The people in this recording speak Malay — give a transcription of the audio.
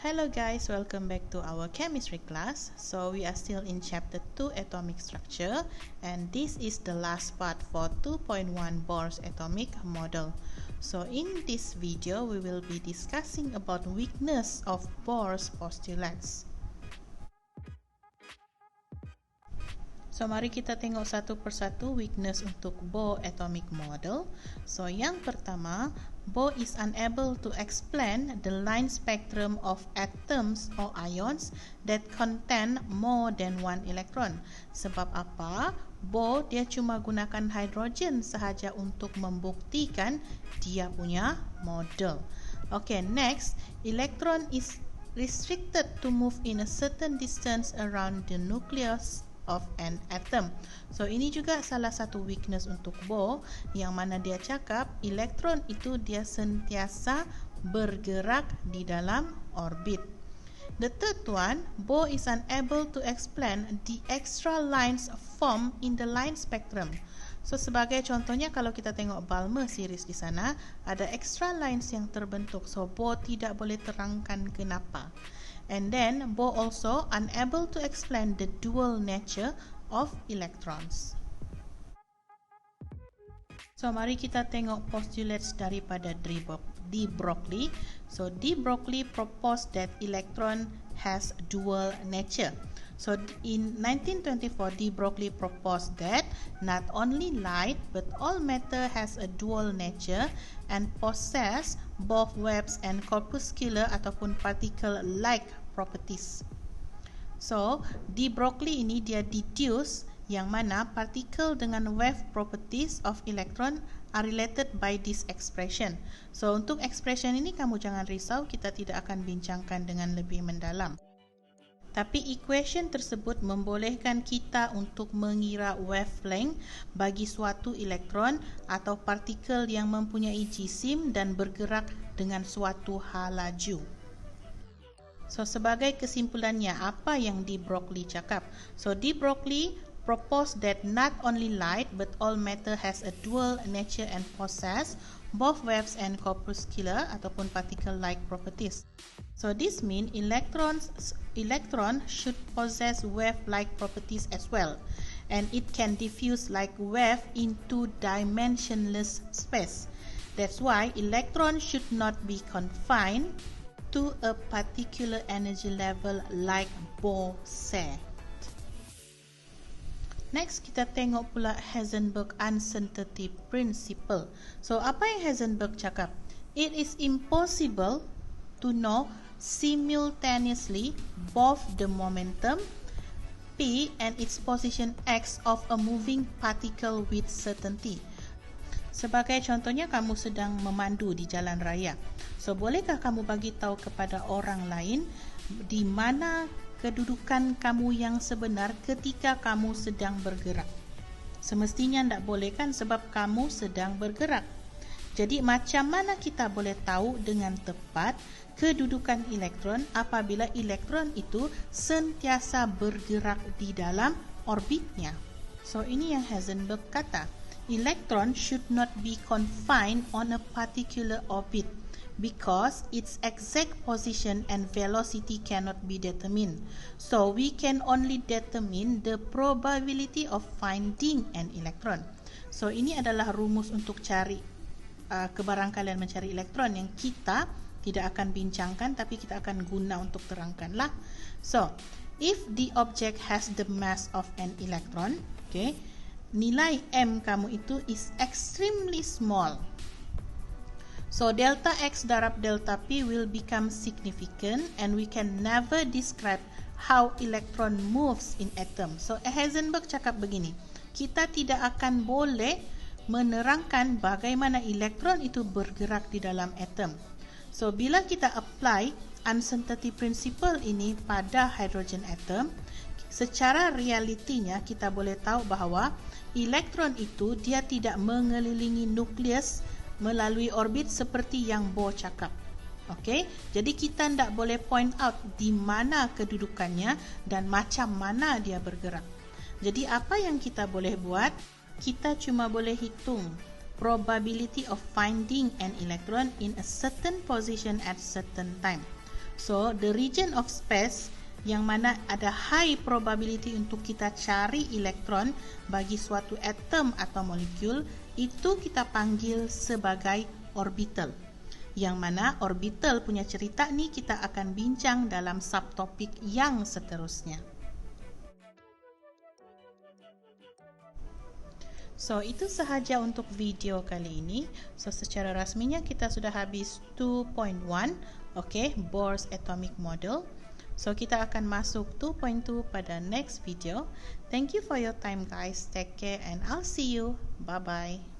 Hello guys, welcome back to our chemistry class. So we are still in chapter 2 atomic structure, and this is the last part for 2.1 Bohr's atomic model. So in this video we will be discussing about weakness of Bohr's postulates. So mari kita tengok satu persatu weakness untuk Bohr atomic model. So yang pertama, Bohr is unable to explain the line spectrum of atoms or ions that contain more than one electron. Sebab apa? Bohr dia cuma gunakan hidrogen sahaja untuk membuktikan dia punya model. Okay, next, electron is restricted to move in a certain distance around the nucleus of an atom. So ini juga salah satu weakness untuk Bohr, yang mana dia cakap elektron itu dia sentiasa bergerak di dalam orbit. The third one, Bohr is unable to explain the extra lines formed in the line spectrum. So sebagai contohnya, kalau kita tengok Balmer series di sana, ada extra lines yang terbentuk. So Bohr tidak boleh terangkan kenapa. And then Bohr also unable to explain the dual nature of electrons. So mari kita tengok postulates daripada de Broglie. So de Broglie proposed that electron has dual nature. So in 1924, de Broglie proposed that not only light but all matter has a dual nature and possess both waves and corpuscular ataupun particle-like properties. So de Broglie ini dia deduce yang mana particle dengan wave properties of electron are related by this expression. So untuk expression ini kamu jangan risau, kita tidak akan bincangkan dengan lebih mendalam. Tapi equation tersebut membolehkan kita untuk mengira wavelength bagi suatu elektron atau partikel yang mempunyai jisim dan bergerak dengan suatu laju. So sebagai kesimpulannya, apa yang de Broglie cakap? So de Broglie proposed that not only light but all matter has a dual nature and possess both waves and corpuscular ataupun particle-like properties. So this means electron should possess wave-like properties as well, and it can diffuse like wave into dimensionless space. That's why electron should not be confined to a particular energy level like Bohr said. Next, kita tengok pula Heisenberg uncertainty principle. So apa yang Heisenberg cakap? It is impossible to know simultaneously both the momentum P and its position X of a moving particle with certainty. Sebagai contohnya, kamu sedang memandu di jalan raya. So bolehkah kamu bagi tahu kepada orang lain di mana kedudukan kamu yang sebenar ketika kamu sedang bergerak? Semestinya tidak boleh kan, sebab kamu sedang bergerak. Jadi macam mana kita boleh tahu dengan tepat kedudukan elektron apabila elektron itu sentiasa bergerak di dalam orbitnya? So ini yang Heisenberg kata, electron should not be confined on a particular orbit because its exact position and velocity cannot be determined. So we can only determine the probability of finding an electron. So ini adalah rumus untuk cari kebarangkalian mencari elektron yang kita tidak akan bincangkan, tapi kita akan guna untuk terangkanlah. So if the object has the mass of an electron, okay, nilai M kamu itu is extremely small. So delta X darab delta P will become significant and we can never describe how electron moves in atom. So Heisenberg cakap begini, kita tidak akan boleh menerangkan bagaimana elektron itu bergerak di dalam atom. So bila kita apply uncertainty principle ini pada hydrogen atom, secara realitinya kita boleh tahu bahawa elektron itu dia tidak mengelilingi nukleus melalui orbit seperti yang Bohr cakap. Okay? Jadi kita tidak boleh point out di mana kedudukannya dan macam mana dia bergerak. Jadi apa yang kita boleh buat? Kita cuma boleh hitung probability of finding an electron in a certain position at certain time. So, the region of space yang mana ada high probability untuk kita cari elektron bagi suatu atom atau molekul, itu kita panggil sebagai orbital. Yang mana orbital punya cerita ni kita akan bincang dalam subtopik yang seterusnya. So, itu sahaja untuk video kali ini. So, secara rasminya kita sudah habis 2.1, okay, Bohr's atomic model. So, kita akan masuk 2.2 pada next video. Thank you for your time guys. Take care and I'll see you. Bye-bye.